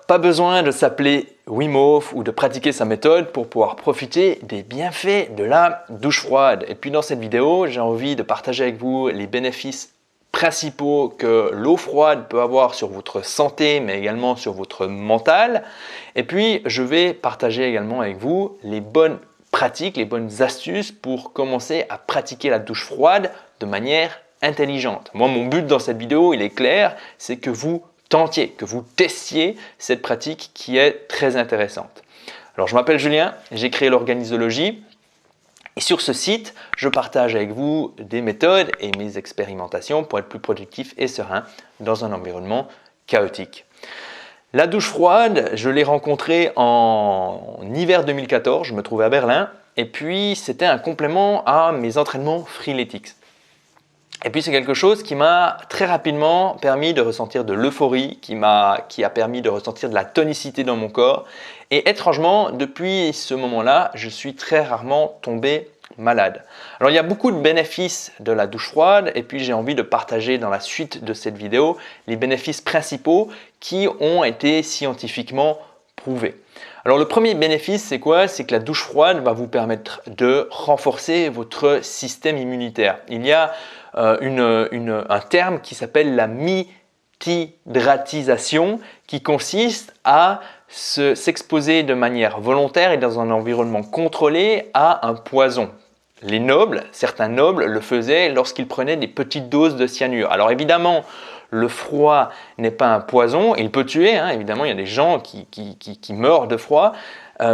Pas besoin de s'appeler Wim Hof ou de pratiquer sa méthode pour pouvoir profiter des bienfaits de la douche froide. Et puis dans cette vidéo, j'ai envie de partager avec vous les bénéfices principaux que l'eau froide peut avoir sur votre santé, mais également sur votre mental. Et puis, je vais partager également avec vous les bonnes pratiques, les bonnes astuces pour commencer à pratiquer la douche froide de manière intelligente. Moi, mon but dans cette vidéo, il est clair, c'est que vous tentiez, que vous testiez cette pratique qui est très intéressante. Alors, je m'appelle Julien, j'ai créé l'Organisologie et sur ce site, je partage avec vous des méthodes et mes expérimentations pour être plus productif et serein dans un environnement chaotique. La douche froide, je l'ai rencontrée en hiver 2014, je me trouvais à Berlin et puis c'était un complément à mes entraînements Freeletics. Et puis c'est quelque chose qui m'a très rapidement permis de ressentir de l'euphorie, qui a permis de ressentir de la tonicité dans mon corps. Et étrangement, depuis ce moment-là, je suis très rarement tombé malade. Alors il y a beaucoup de bénéfices de la douche froide et puis j'ai envie de partager dans la suite de cette vidéo les bénéfices principaux qui ont été scientifiquement prouvés. Alors le premier bénéfice, c'est quoi? C'est que la douche froide va vous permettre de renforcer votre système immunitaire. Il y a un terme qui s'appelle la mitidratisation qui consiste à s'exposer de manière volontaire et dans un environnement contrôlé à un poison. Les nobles, certains nobles le faisaient lorsqu'ils prenaient des petites doses de cyanure. Alors évidemment, le froid n'est pas un poison, il peut tuer, évidemment il y a des gens qui meurent de froid,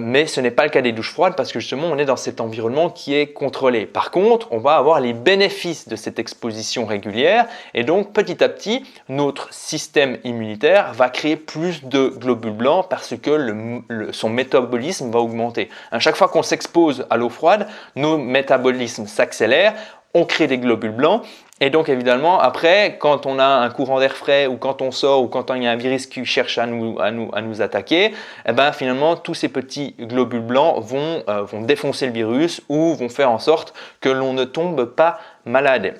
mais ce n'est pas le cas des douches froides parce que justement on est dans cet environnement qui est contrôlé. Par contre, on va avoir les bénéfices de cette exposition régulière et donc petit à petit, notre système immunitaire va créer plus de globules blancs parce que son métabolisme va augmenter. À chaque fois qu'on s'expose à l'eau froide, nos métabolismes s'accélèrent, on crée des globules blancs et donc évidemment après quand on a un courant d'air frais ou quand on sort ou quand il y a un virus qui cherche à nous attaquer, finalement tous ces petits globules blancs vont défoncer le virus ou vont faire en sorte que l'on ne tombe pas malade.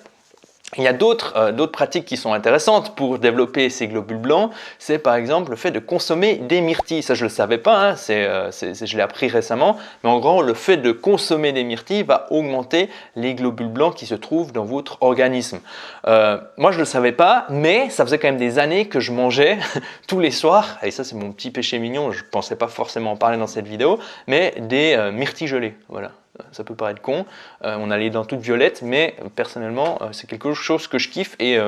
Il y a d'autres pratiques qui sont intéressantes pour développer ces globules blancs, c'est par exemple le fait de consommer des myrtilles. Ça je ne le savais pas, je l'ai appris récemment, mais en gros le fait de consommer des myrtilles va augmenter les globules blancs qui se trouvent dans votre organisme. Moi je ne le savais pas, mais ça faisait quand même des années que je mangeais tous les soirs, et ça c'est mon petit péché mignon, je ne pensais pas forcément en parler dans cette vidéo, mais des myrtilles gelées, voilà. Ça peut paraître con, on a les dents toutes violettes, mais personnellement c'est quelque chose que je kiffe et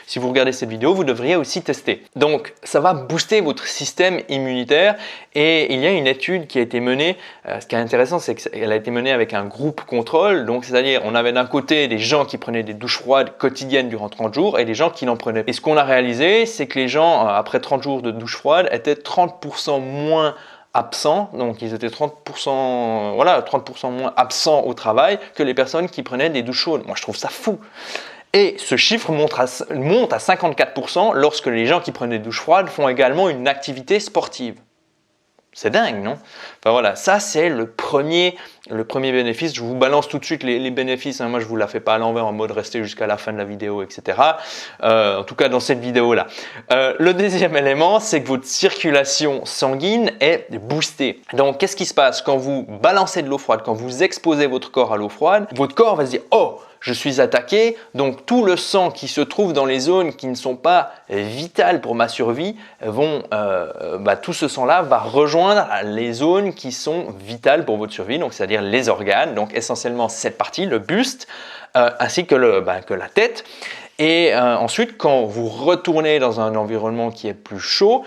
si vous regardez cette vidéo, vous devriez aussi tester. Donc ça va booster votre système immunitaire et il y a une étude qui a été menée, ce qui est intéressant c'est qu'elle a été menée avec un groupe contrôle, donc c'est-à-dire on avait d'un côté des gens qui prenaient des douches froides quotidiennes durant 30 jours et des gens qui n'en prenaient pas. Et ce qu'on a réalisé, c'est que les gens après 30 jours de douche froide étaient 30% moins absents, donc ils étaient 30% moins absents au travail que les personnes qui prenaient des douches chaudes. Moi je trouve ça fou. Et ce chiffre monte à 54% lorsque les gens qui prennent des douches froides font également une activité sportive. C'est dingue, non? Enfin voilà, ça c'est le premier bénéfice. Je vous balance tout de suite les bénéfices. Moi, je ne vous la fais pas à l'envers en mode rester jusqu'à la fin de la vidéo, etc. En tout cas, dans cette vidéo-là. Le deuxième élément, c'est que votre circulation sanguine est boostée. Donc, qu'est-ce qui se passe quand vous balancez de l'eau froide, quand vous exposez votre corps à l'eau froide? Votre corps va se dire « Oh, je suis attaqué, donc tout le sang qui se trouve dans les zones qui ne sont pas vitales pour ma survie, tout ce sang-là va rejoindre les zones qui sont vitales pour votre survie, donc c'est-à-dire les organes, donc essentiellement cette partie, le buste, ainsi que la tête. Et ensuite, quand vous retournez dans un environnement qui est plus chaud,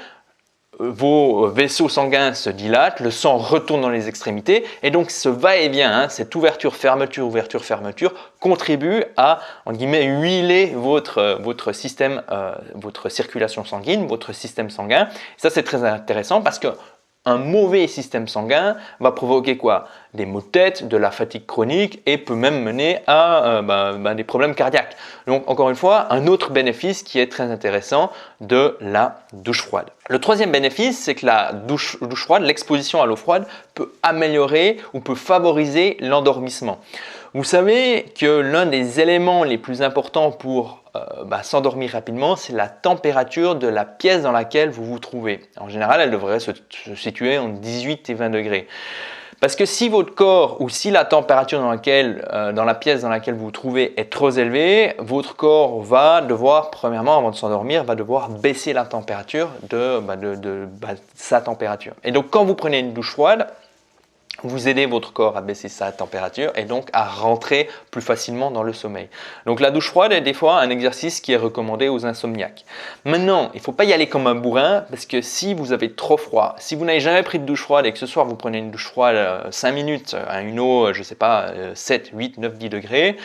vos vaisseaux sanguins se dilatent, le sang retourne dans les extrémités et donc ce va-et-vient, cette ouverture-fermeture, ouverture-fermeture contribue à, en guillemets, huiler votre système, votre circulation sanguine, votre système sanguin. Ça c'est très intéressant parce que un mauvais système sanguin va provoquer quoi? Des maux de tête, de la fatigue chronique et peut même mener à des problèmes cardiaques. Donc encore une fois, un autre bénéfice qui est très intéressant de la douche froide. Le troisième bénéfice, c'est que la douche froide, l'exposition à l'eau froide peut améliorer ou peut favoriser l'endormissement. Vous savez que l'un des éléments les plus importants pour s'endormir rapidement, c'est la température de la pièce dans laquelle vous vous trouvez. En général, elle devrait se situer entre 18 et 20 degrés. Parce que si votre corps ou si la température dans la pièce dans laquelle vous vous trouvez est trop élevée, votre corps va devoir, premièrement, avant de s'endormir, va devoir baisser la température de sa température. Et donc, quand vous prenez une douche froide, vous aidez votre corps à baisser sa température et donc à rentrer plus facilement dans le sommeil. Donc la douche froide est des fois un exercice qui est recommandé aux insomniaques. Maintenant, il ne faut pas y aller comme un bourrin parce que si vous avez trop froid, si vous n'avez jamais pris de douche froide et que ce soir vous prenez une douche froide 5 minutes à une eau, je ne sais pas, 7, 8, 9, 10 degrés,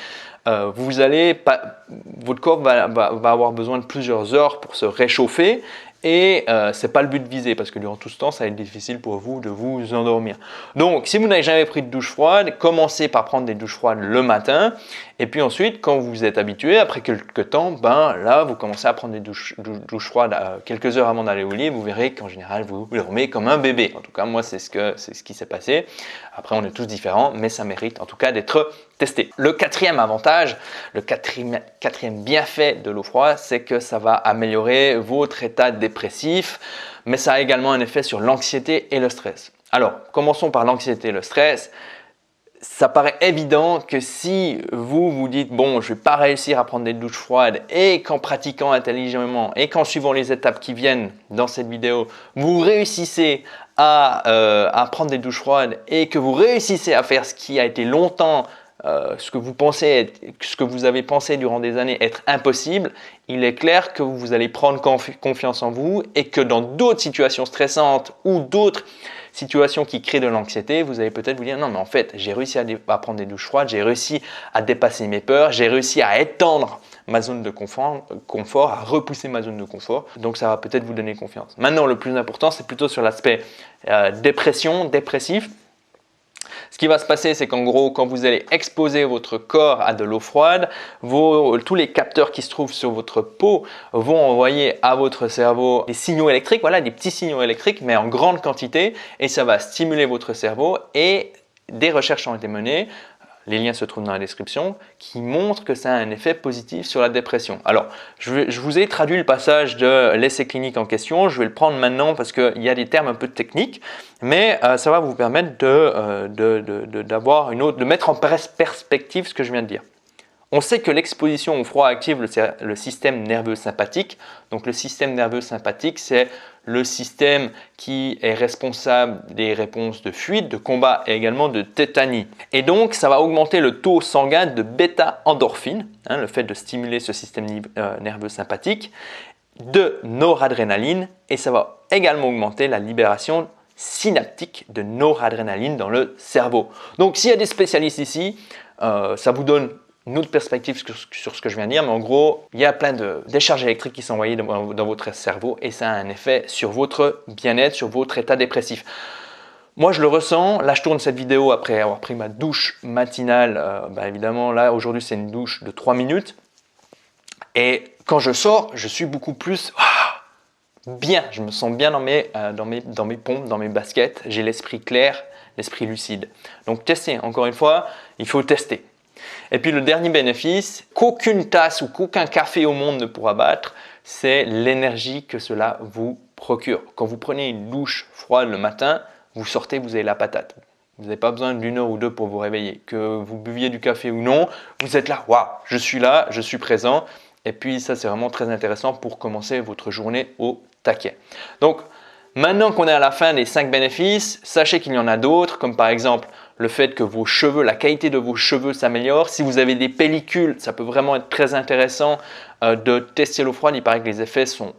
votre corps va avoir besoin de plusieurs heures pour se réchauffer. Et ce n'est pas le but visé parce que durant tout ce temps, ça va être difficile pour vous de vous endormir. Donc, si vous n'avez jamais pris de douche froide, commencez par prendre des douches froides le matin. Et puis ensuite, quand vous vous êtes habitué, après quelques temps, là, vous commencez à prendre des douches froides quelques heures avant d'aller au lit. Vous verrez qu'en général, vous dormez comme un bébé. En tout cas, moi, c'est ce qui s'est passé. Après, on est tous différents, mais ça mérite en tout cas d'être testé. Le quatrième avantage, le quatrième bienfait de l'eau froide, c'est que ça va améliorer votre état dépressif, mais ça a également un effet sur l'anxiété et le stress. Alors, commençons par l'anxiété et le stress. Ça paraît évident que si vous vous dites « bon, je ne vais pas réussir à prendre des douches froides » et qu'en pratiquant intelligemment et qu'en suivant les étapes qui viennent dans cette vidéo, vous réussissez à prendre des douches froides et que vous réussissez à faire ce qui a été longtemps ce que vous avez pensé durant des années être impossible, il est clair que vous allez prendre confiance en vous et que dans d'autres situations stressantes ou d'autres situations qui créent de l'anxiété, vous allez peut-être vous dire non mais en fait j'ai réussi à prendre des douches froides, j'ai réussi à dépasser mes peurs, j'ai réussi à étendre ma zone de confort, à repousser ma zone de confort, donc ça va peut-être vous donner confiance. Maintenant le plus important c'est plutôt sur l'aspect dépressif. Ce qui va se passer, c'est qu'en gros, quand vous allez exposer votre corps à de l'eau froide, tous les capteurs qui se trouvent sur votre peau vont envoyer à votre cerveau des signaux électriques, voilà, des petits signaux électriques, mais en grande quantité, et ça va stimuler votre cerveau. Et des recherches ont été menées, les liens se trouvent dans la description, qui montrent que ça a un effet positif sur la dépression. Alors, je vous ai traduit le passage de l'essai clinique en question, je vais le prendre maintenant parce qu'il y a des termes un peu techniques, mais ça va vous permettre de mettre en perspective ce que je viens de dire. On sait que l'exposition au froid active le système nerveux sympathique. Donc le système nerveux sympathique, c'est le système qui est responsable des réponses de fuite, de combat et également de tétanie. Et donc ça va augmenter le taux sanguin de bêta-endorphine, le fait de stimuler ce système nerveux sympathique, de noradrénaline, et ça va également augmenter la libération synaptique de noradrénaline dans le cerveau. Donc s'il y a des spécialistes ici, ça vous donne une autre perspective sur ce que je viens de dire, mais en gros, il y a plein de décharges électriques qui sont envoyées dans votre cerveau et ça a un effet sur votre bien-être, sur votre état dépressif. Moi, je le ressens. Là, je tourne cette vidéo après avoir pris ma douche matinale. Évidemment, là, aujourd'hui, c'est une douche de 3 minutes. Et quand je sors, je suis beaucoup plus bien. Je me sens bien dans mes pompes, dans mes baskets. J'ai l'esprit clair, l'esprit lucide. Donc, testez. Encore une fois, il faut tester. Et puis le dernier bénéfice, qu'aucune tasse ou qu'aucun café au monde ne pourra battre, c'est l'énergie que cela vous procure. Quand vous prenez une douche froide le matin, vous sortez, vous avez la patate. Vous n'avez pas besoin d'une heure ou deux pour vous réveiller. Que vous buviez du café ou non, vous êtes là, waouh, je suis là, je suis présent. Et puis ça, c'est vraiment très intéressant pour commencer votre journée au taquet. Donc, maintenant qu'on est à la fin des 5 bénéfices, sachez qu'il y en a d'autres, comme par exemple le fait que vos cheveux, la qualité de vos cheveux s'améliore. Si vous avez des pellicules, ça peut vraiment être très intéressant de tester l'eau froide. Il paraît que les effets sont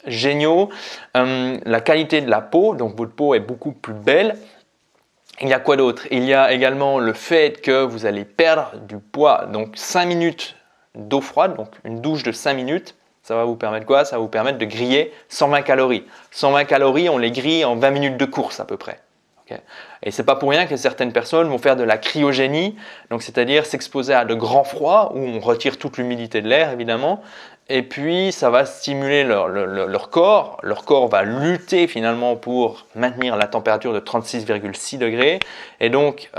géniaux. La qualité de la peau, donc votre peau est beaucoup plus belle. Il y a quoi d'autre? Il y a également le fait que vous allez perdre du poids. Donc 5 minutes d'eau froide, donc une douche de 5 minutes. Ça va vous permettre quoi? Ça va vous permettre de griller 120 calories. 120 calories, on les grille en 20 minutes de course à peu près. Okay. Et c'est pas pour rien que certaines personnes vont faire de la cryogénie, donc c'est-à-dire s'exposer à de grands froids où on retire toute l'humidité de l'air évidemment, et puis ça va stimuler leur corps. Leur corps va lutter finalement pour maintenir la température de 36,6 degrés, et donc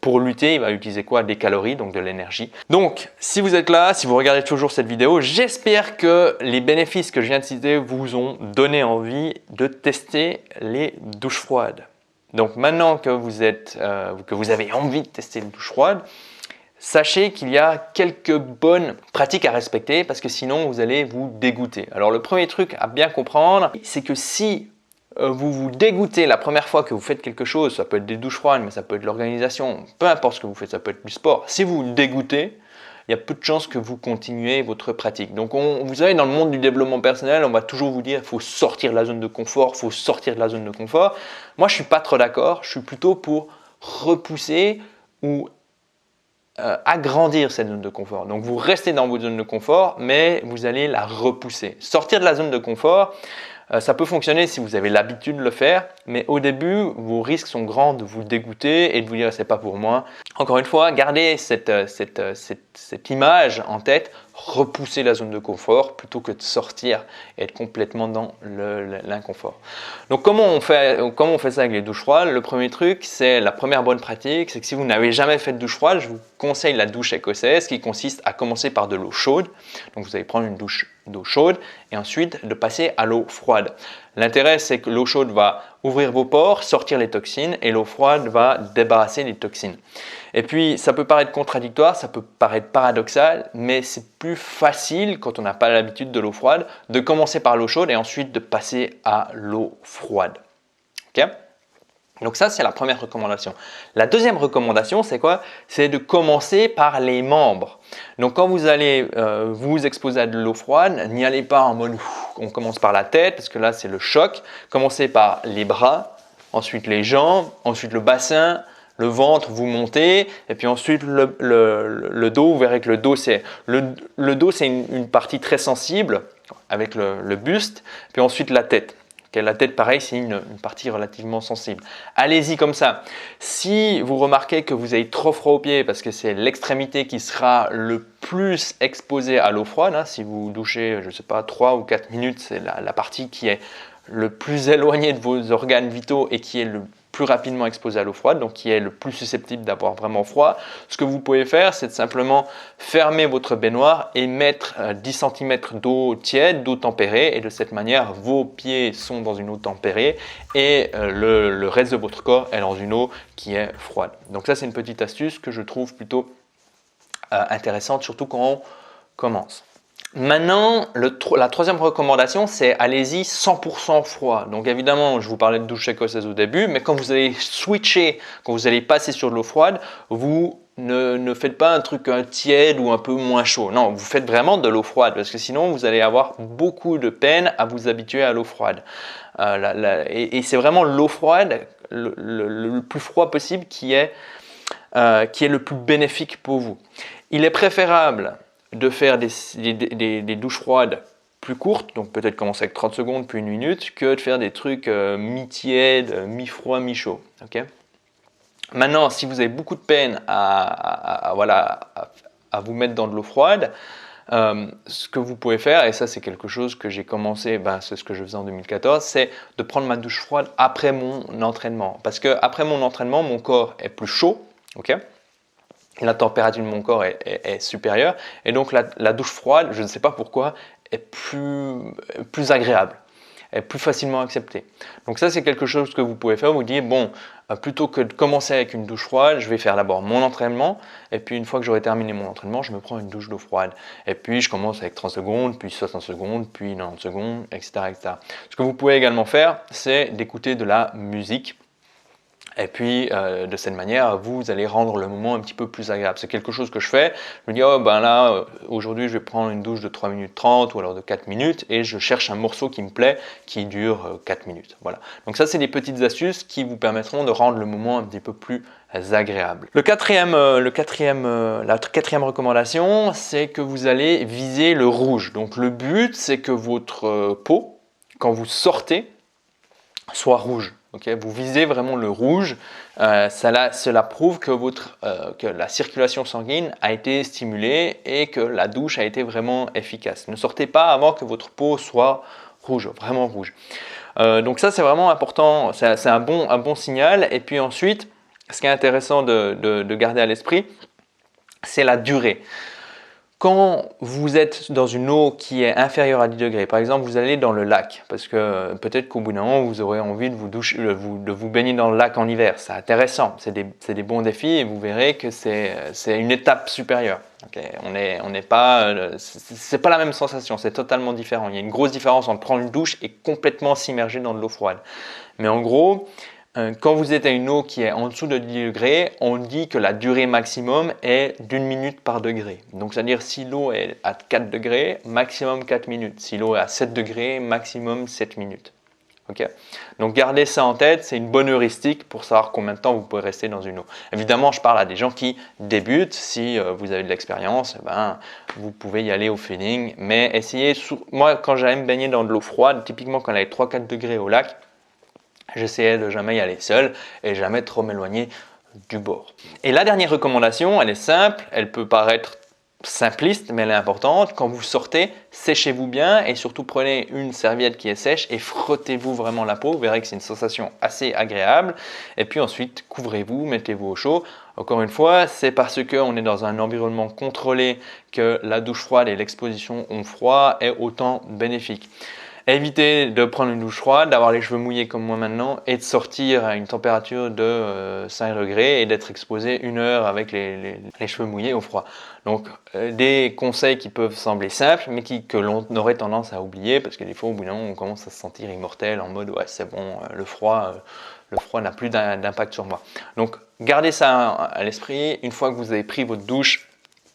pour lutter, il va utiliser quoi? Des calories, donc de l'énergie. Donc si vous êtes là, si vous regardez toujours cette vidéo, j'espère que les bénéfices que je viens de citer vous ont donné envie de tester les douches froides. Donc maintenant que vous avez envie de tester une douche froide, sachez qu'il y a quelques bonnes pratiques à respecter parce que sinon vous allez vous dégoûter. Alors le premier truc à bien comprendre, c'est que si vous vous dégoûtez la première fois que vous faites quelque chose, ça peut être des douches froides, mais ça peut être l'organisation, peu importe ce que vous faites, ça peut être du sport. Si vous vous dégoûtez, il y a peu de chances que vous continuez votre pratique. Donc vous savez, dans le monde du développement personnel, on va toujours vous dire qu'il faut sortir de la zone de confort, il faut sortir de la zone de confort. Moi, je ne suis pas trop d'accord, je suis plutôt pour repousser ou agrandir cette zone de confort. Donc vous restez dans votre zone de confort, mais vous allez la repousser. Sortir de la zone de confort, ça peut fonctionner si vous avez l'habitude de le faire, mais au début, vos risques sont grands de vous dégoûter et de vous dire c'est pas pour moi. Encore une fois, gardez cette image en tête, repousser la zone de confort plutôt que de sortir et être complètement dans l'inconfort. Donc comment on fait ça avec les douches froides? Le premier truc, c'est la première bonne pratique, c'est que si vous n'avez jamais fait de douche froide, je vous conseille la douche écossaise qui consiste à commencer par de l'eau chaude. Donc vous allez prendre une douche d'eau chaude et ensuite de passer à l'eau froide. L'intérêt, c'est que l'eau chaude va ouvrir vos pores, sortir les toxines et l'eau froide va débarrasser les toxines. Et puis, ça peut paraître contradictoire, ça peut paraître paradoxal, mais c'est plus facile quand on n'a pas l'habitude de l'eau froide de commencer par l'eau chaude et ensuite de passer à l'eau froide. Ok ? Donc ça, c'est la première recommandation. La deuxième recommandation, c'est quoi? C'est de commencer par les membres. Donc quand vous allez vous exposer à de l'eau froide, n'y allez pas en mode on commence par la tête, parce que là, c'est le choc. Commencez par les bras, ensuite les jambes, ensuite le bassin, le ventre, vous montez, et puis ensuite le dos. Vous verrez que le dos, c'est une partie très sensible avec le buste, puis ensuite la tête. Okay, la tête, pareil, c'est une partie relativement sensible. Allez-y comme ça. Si vous remarquez que vous avez trop froid aux pieds, parce que c'est l'extrémité qui sera le plus exposée à l'eau froide, hein, si vous douchez, je ne sais pas, 3 ou 4 minutes, c'est la partie qui est le plus éloignée de vos organes vitaux et qui est le plus rapidement exposé à l'eau froide, donc qui est le plus susceptible d'avoir vraiment froid. Ce que vous pouvez faire, c'est de simplement fermer votre baignoire et mettre 10 cm d'eau tiède, d'eau tempérée, et de cette manière, vos pieds sont dans une eau tempérée et le reste de votre corps est dans une eau qui est froide. Donc ça, c'est une petite astuce que je trouve plutôt intéressante, surtout quand on commence. Maintenant, la troisième recommandation, c'est allez-y 100% froid. Donc évidemment, je vous parlais de douche écossaise au début, mais quand vous allez switcher, quand vous allez passer sur de l'eau froide, vous ne faites pas un truc tiède ou un peu moins chaud. Non, vous faites vraiment de l'eau froide parce que sinon, vous allez avoir beaucoup de peine à vous habituer à l'eau froide. Et c'est vraiment l'eau froide, le plus froid possible qui est le plus bénéfique pour vous. Il est préférable de faire des douches froides plus courtes, donc peut-être commencer avec 30 secondes puis 1 minute, que de faire des trucs mi-tiède, mi-froid, mi-chaud. Okay. Maintenant, si vous avez beaucoup de peine à vous mettre dans de l'eau froide, ce que vous pouvez faire, et ça c'est quelque chose que j'ai commencé, c'est ce que je faisais en 2014, c'est de prendre ma douche froide après mon entraînement. Parce que après mon entraînement, mon corps est plus chaud, ok ? La température de mon corps est supérieure et donc la douche froide, je ne sais pas pourquoi, est plus agréable, est plus facilement acceptée. Donc ça, c'est quelque chose que vous pouvez faire. Vous dites, bon, plutôt que de commencer avec une douche froide, je vais faire d'abord mon entraînement et puis une fois que j'aurai terminé mon entraînement, je me prends une douche d'eau froide. Et puis je commence avec 30 secondes, puis 60 secondes, puis 90 secondes, etc., etc. Ce que vous pouvez également faire, c'est d'écouter de la musique. Et puis, de cette manière, vous allez rendre le moment un petit peu plus agréable. C'est quelque chose que je fais. Je me dis, aujourd'hui, je vais prendre une douche de 3 minutes 30 ou alors de 4 minutes et je cherche un morceau qui me plaît, qui dure 4 minutes. Voilà. Donc ça, c'est des petites astuces qui vous permettront de rendre le moment un petit peu plus agréable. La quatrième recommandation, c'est que vous allez viser le rouge. Donc le but, c'est que votre peau, quand vous sortez, soit rouge. Okay, vous visez vraiment le rouge, cela prouve que, que la circulation sanguine a été stimulée et que la douche a été vraiment efficace. Ne sortez pas avant que votre peau soit rouge, vraiment rouge. Donc ça c'est vraiment important, c'est un bon signal. Et puis ensuite, ce qui est intéressant de garder à l'esprit, c'est la durée. Quand vous êtes dans une eau qui est inférieure à 10 degrés, par exemple vous allez dans le lac, parce que peut-être qu'au bout d'un moment vous aurez envie de vous baigner dans le lac en hiver, c'est intéressant, c'est des bons défis et vous verrez que c'est une étape supérieure. Okay, c'est pas la même sensation, c'est totalement différent. Il y a une grosse différence entre prendre une douche et complètement s'immerger dans de l'eau froide. Mais en gros, quand vous êtes à une eau qui est en dessous de 10 degrés, on dit que la durée maximum est d'1 minute par degré. Donc, c'est-à-dire si l'eau est à 4 degrés, maximum 4 minutes. Si l'eau est à 7 degrés, maximum 7 minutes. Okay, donc, gardez ça en tête, c'est une bonne heuristique pour savoir combien de temps vous pouvez rester dans une eau. Évidemment, je parle à des gens qui débutent. Si vous avez de l'expérience, vous pouvez y aller au feeling. Mais essayez, moi, quand j'aime baigner dans de l'eau froide, typiquement quand elle est 3-4 degrés au lac, j'essayais de jamais y aller seul et jamais trop m'éloigner du bord. Et la dernière recommandation, elle est simple, elle peut paraître simpliste, mais elle est importante. Quand vous sortez, séchez-vous bien et surtout prenez une serviette qui est sèche et frottez-vous vraiment la peau. Vous verrez que c'est une sensation assez agréable. Et puis ensuite, couvrez-vous, mettez-vous au chaud. Encore une fois, c'est parce qu'on est dans un environnement contrôlé que la douche froide et l'exposition au froid est autant bénéfique. Évitez de prendre une douche froide, d'avoir les cheveux mouillés comme moi maintenant et de sortir à une température de 5 degrés et d'être exposé 1 heure avec les cheveux mouillés au froid. Donc des conseils qui peuvent sembler simples mais que l'on aurait tendance à oublier parce que des fois au bout d'un moment on commence à se sentir immortel en mode ouais c'est bon, le froid n'a plus d'impact sur moi. Donc gardez ça à l'esprit, une fois que vous avez pris votre douche,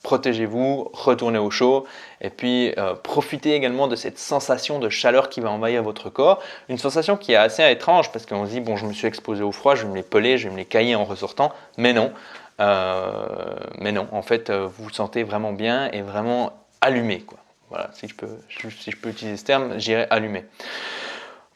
protégez-vous, retournez au chaud et puis profitez également de cette sensation de chaleur qui va envahir votre corps. Une sensation qui est assez étrange parce qu'on se dit bon je me suis exposé au froid, je vais me les peler, je vais me les cailler en ressortant, mais non. En fait vous vous sentez vraiment bien et vraiment allumé, quoi. Voilà, si je peux utiliser ce terme, j'irai allumé.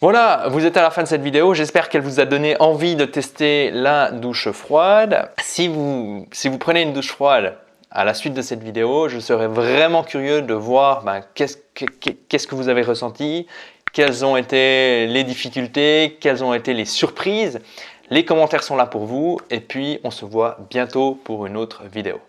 Voilà, vous êtes à la fin de cette vidéo, j'espère qu'elle vous a donné envie de tester la douche froide. Si vous prenez une douche froide, à la suite de cette vidéo, je serais vraiment curieux de voir qu'est-ce que vous avez ressenti, quelles ont été les difficultés, quelles ont été les surprises. Les commentaires sont là pour vous et puis on se voit bientôt pour une autre vidéo.